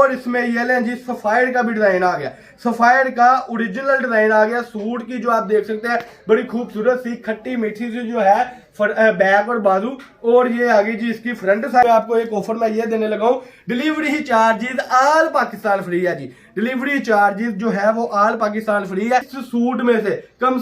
और इसमें ये लें जी सफायर का भी डिजाइन आ गया, सफायर का ओरिजिनल डिजाइन आ गया। सूट की जो आप देख सकते हैं बड़ी खूबसूरत सी खट्टी मीठी सी जो है बैक और बाजू, और ये आगे जी इसकी फ्रंट साइड। आपको एक ऑफर में ये देने लगा हूं, delivery charges all Pakistan free है जी। डिलीवरी चार्जेस जो है वो ऑल पाकिस्तान फ्री है। इस सूट में से कम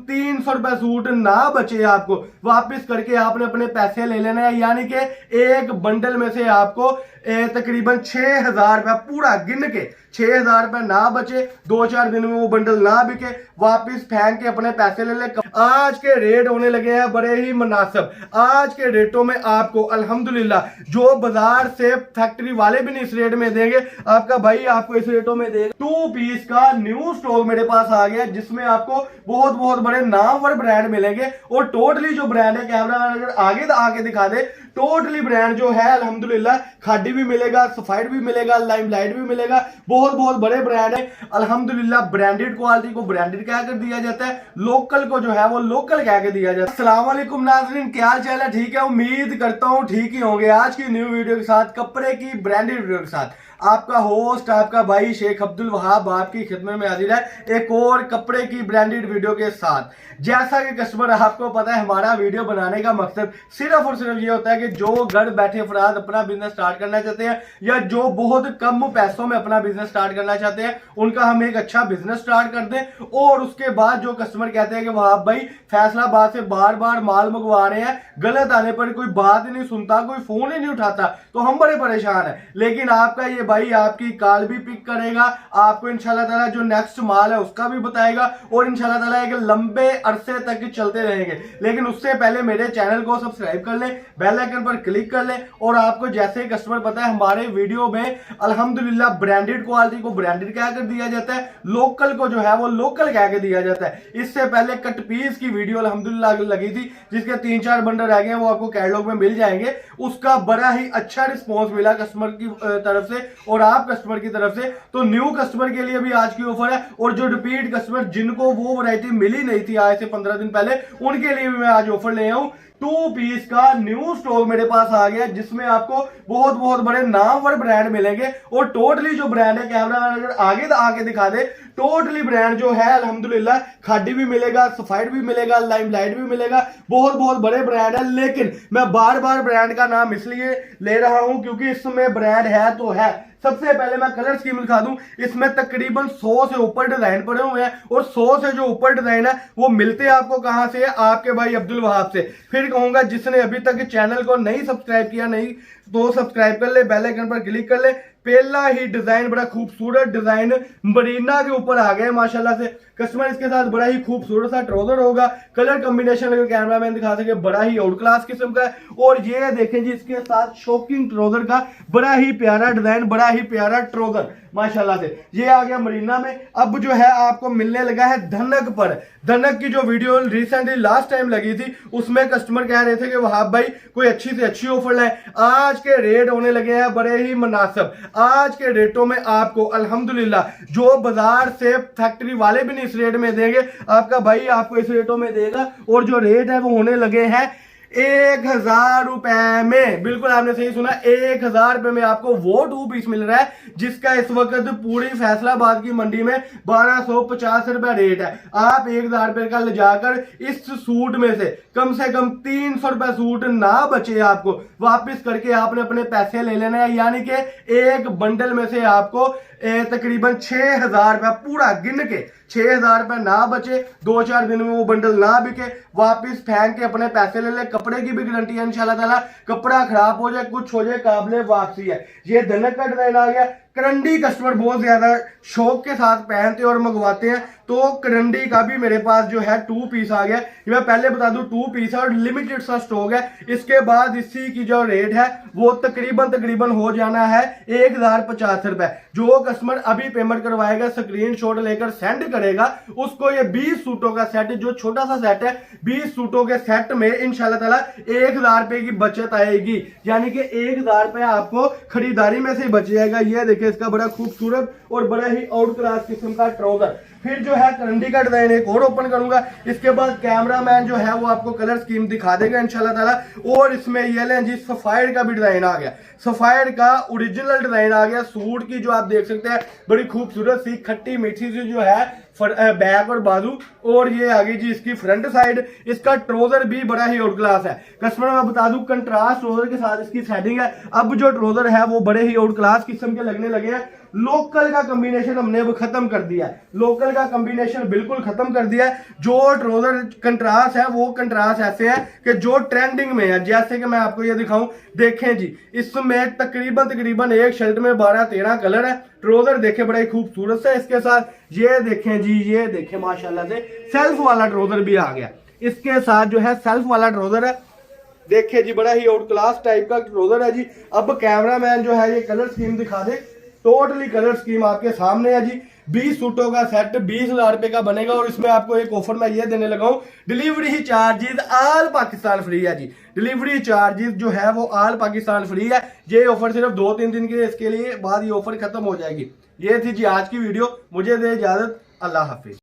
300 रुपए सूट ना बचे आपको, वापस करके आपने अपने पैसे ले लेना है। यानी कि एक बंडल में से आपको तकरीबन 6000 रुपए पूरा गिन के 6000 रुपए ना बचे, 2-4 दिन में वो बंडल ना बिके, वापस फेंक के अपने पैसे ले ले। आज के रेट होने लगे हैं बड़े ही मुनासिब। आज के रेटों में आपको अल्हम्दुलिल्लाह जो बाजार से फैक्ट्री वाले भी नहीं इस रेट में देंगे, आपका भाई आपको इस रेटों में देगा। 2 पीस का न्यू स्टॉक मेरे पास आ गया, जिसमें आपको बहुत बहुत बड़े नामवर ब्रांड मिलेंगे। और टोटली जो ब्रांड है, कैमरा मैन अगर आगे आके दिखा दे, टोटली ब्रांड जो है अल्हम्दुलिल्लाह खादी भी मिलेगा, सफायर भी मिलेगा, लाइमलाइट भी मिलेगा, बहुत बहुत बड़े ब्रांड है अल्हम्दुलिल्लाह। ब्रांडेड क्वालिटी को ब्रांडेड कह कर दिया जाता है, लोकल को जो है वो लोकल कह के दिया जाता है। अस्सलाम वालेकुम नाज़रीन, क्या हाल चाल है? ठीक है, उम्मीद करता हूँ ठीक ही होंगे। आज की न्यू वीडियो के साथ, कपड़े की ब्रांडेड वीडियो के साथ आपका होस्ट आपका भाई शेख अब्दुल वहाब आपकी खिदमत में हाजिर है एक और कपड़े की ब्रांडेड वीडियो के साथ। जैसा कि कस्टमर आपको पता है, हमारा वीडियो बनाने का मकसद सिर्फ और सिर्फ ये होता है कि जो घर बैठे अफराद अपना बिजनेस स्टार्ट करना चाहते हैं या जो बहुत कम पैसों में अपना बिजनेस स्टार्ट करना चाहते हैं, उनका हम एक अच्छा बिजनेस स्टार्ट कर दें। और उसके बाद जो कस्टमर कहते हैं कि वहाब भाई फैसलाबाद से बार बार माल मंगवा रहे हैं, गलत आने पर कोई बात ही नहीं सुनता, कोई फोन ही नहीं उठाता, तो हम बड़े परेशान हैं। लेकिन आपका ये भाई आपकी कॉल भी पिक करेगा, आपको इंशाल्लाह ताला जो नेक्स्ट माल है उसका भी बताएगा, और इंशाल्लाह ताला एक लंबे अरसे तक चलते रहेंगे। लेकिन उससे पहले मेरे चैनल को सब्सक्राइब कर लें, बेल आइकन पर क्लिक कर लें। और आपको जैसे कस्टमर पता है, हमारे वीडियो में अल्हम्दुलिल्लाह ब्रांडेड क्वालिटी को ब्रांडेड कह कर दिया जाता है, लोकल को जो है वो लोकल कह के दिया जाता है। इससे पहले कट पीस की वीडियो अल्हम्दुलिल्लाह लगी थी, जिसके 3-4 बंडल रह गए, वो आपको कैटलॉग में मिल जाएंगे। उसका बड़ा ही अच्छा रिस्पॉन्स मिला कस्टमर की तरफ से और आप कस्टमर की तरफ से। तो न्यू कस्टमर के लिए भी आज की ऑफर है, और जो रिपीट कस्टमर जिनको वो वैरायटी मिली नहीं थी आज से 15 दिन पहले, उनके लिए भी मैं आज ऑफर ले आऊं। 2 पीस का न्यू स्टॉक मेरे पास आ गया, जिसमें आपको बहुत बहुत बड़े नामवर ब्रांड मिलेंगे। और टोटली जो ब्रांड है, कैमरा मैन अगर आगे आके दिखा दे, टोटली ब्रांड जो है अल्हम्दुलिल्लाह खादी भी मिलेगा, सफायर भी मिलेगा, लाइमलाइट भी मिलेगा, बहुत बहुत बड़े ब्रांड है। लेकिन मैं बार बार ब्रांड का नाम इसलिए ले रहा हूं क्योंकि इसमें ब्रांड है तो है। सबसे पहले मैं कलर स्कीम दिखा दूं, इसमें तकरीबन 100 से ऊपर डिजाइन पड़े हुए हैं, और 100 से जो ऊपर डिजाइन है वो मिलते हैं आपको कहां से? आपके भाई अब्दुल वहाब से। फिर कहूंगा जिसने अभी तक चैनल को नहीं सब्सक्राइब किया नहीं तो सब्सक्राइब कर ले, बेल आइकन पर क्लिक कर ले। पहला ही डिजाइन बड़ा खूबसूरत डिजाइन मरीना के ऊपर आ गया माशाल्लाह से। कस्टमर इसके साथ बड़ा ही खूबसूरत सा ट्राउजर होगा, कलर कॉम्बिनेशन अगर कैमरा मैन दिखा सके बड़ा ही आउट क्लास किस्म का है। और ये देखें जी, इसके साथ शॉकिंग ट्राउजर का बड़ा ही प्यारा डिजाइन, बड़ा ही प्यारा ट्राउजर माशाल्लाह से। ये आ गया मरीना में। अब जो है आपको मिलने लगा है धनक पर। धनक की जो वीडियो रिसेंटली लास्ट टाइम लगी थी, उसमें कस्टमर कह रहे थे कि वहाब भाई कोई अच्छी से अच्छी ऑफर लाए। आज के रेट होने लगे हैं बड़े ही मुनासिब। आज के रेटों में आपको अल्हम्दुलिल्लाह जो बाजार से फैक्ट्री वाले भी नहीं इस रेट में देंगे, आपका भाई आपको इस रेटों में देगा। और जो रेट है वो होने लगे हैं 1000 रुपए में। बिल्कुल आपने सही सुना, 1000 रुपए में आपको वो 2 पीस मिल रहा है, जिसका इस वक्त पूरी फैसलाबाद की मंडी में 1250 रुपए रेट है। आप 1000 रुपए का ले जाकर इस सूट में से कम 300 रुपए सूट ना बचे, आपको वापस करके आपने अपने पैसे ले लेना है। यानी कि एक बंडल में से आपको तकरीबन 6000 रुपए पूरा गिन के 6000 रुपए ना बचे, 2-4 दिन में वो बंडल ना बिके, वापस फेंक के अपने पैसे ले ले। कपड़े की भी गारंटी है इंशाल्लाह ताला, कपड़ा खराब हो जाए कुछ हो जाए काबिले वापसी है। ये धनक का डिजाइन आ गया। करंडी कस्टमर बहुत ज्यादा शौक के साथ पहनते और मंगवाते हैं, तो करंडी का भी मेरे पास जो है 2 पीस आ गया। ये मैं पहले बता दूं 2 पीस है और लिमिटेड सा स्टॉक है। इसके बाद इसी की जो रेट है वो तकरीबन हो जाना है 1050 रुपए। जो कस्टमर अभी पेमेंट करवाएगा, स्क्रीनशॉट लेकर सेंड करेगा, उसको ये 20 सूटों का सेट, जो छोटा सा सेट है, 20 सूटों के सेट में इंशाल्लाह ताला 1000 रुपए की बचत आएगी। यानी कि 1000 रुपए आपको खरीदारी में से बच जाएगा। ये देखिए, इसका बड़ा खूबसूरत और बड़ा ही आउट क्लास किस्म का ट्राउजर। फिर जो है करंडी का डिजाइन एक और ओपन करूंगा। इसके बाद कैमरामैन जो है वो आपको कलर स्कीम दिखा देगा इंशाल्लाह ताला। और इसमें ये लें जी सफायर का भी डिजाइन आ गया, सफायर का ओरिजिनल डिजाइन आ गया। सूट की जो आप देख सकते हैं बड़ी खूबसूरत सी खट्टी मीठी सी जो है बैक और बाजू, और ये आ गई जी इसकी फ्रंट साइड। इसका ट्रोजर भी बड़ा ही आउट क्लास है। कस्टमर मैं बता दूं कंट्रास्ट ट्रोजर के साथ इसकी सेटिंग है। अब जो ट्रोजर है वो बड़े ही आउट क्लास किस्म के लगने लगे हैं। लोकल का कॉम्बिनेशन हमने अब खत्म कर दिया है, लोकल का कॉम्बिनेशन बिल्कुल खत्म कर दिया है। जो ट्रोजर कंट्रास्ट है वो कंट्रास्ट ऐसे है कि जो ट्रेंडिंग में है। जैसे कि मैं आपको ये दिखाऊं, देखें जी इसमें तकरीबन एक शर्ट में 12-13 कलर है। ट्रोजर देखें बड़ा ही खूबसूरत से इसके साथ। ये देखें जी, ये देखें माशाल्लाह से सेल्फ वाला ट्रोजर भी आ गया इसके साथ, जो है सेल्फ वाला ट्रोजर है। देखिए जी बड़ा ही आउट क्लास टाइप का ट्रोजर है जी। अब कैमरामैन जो है ये कलर स्कीम दिखा दे। टोटली कलर स्कीम आपके सामने है जी। 20 सूटों का सेट 20,000 रुपए का बनेगा। और इसमें आपको एक ऑफर मैं ये देने लगा हूं, delivery charges all Pakistan free है जी। डिलीवरी चार्जेस जो है वो ऑल पाकिस्तान फ्री है। ये ऑफर सिर्फ 2-3 दिन के लिए, इसके लिए बाद ये ऑफर खत्म हो जाएगी। ये थी जी आज की वीडियो। मुझे दे इजाजत, अल्लाह हाफिज।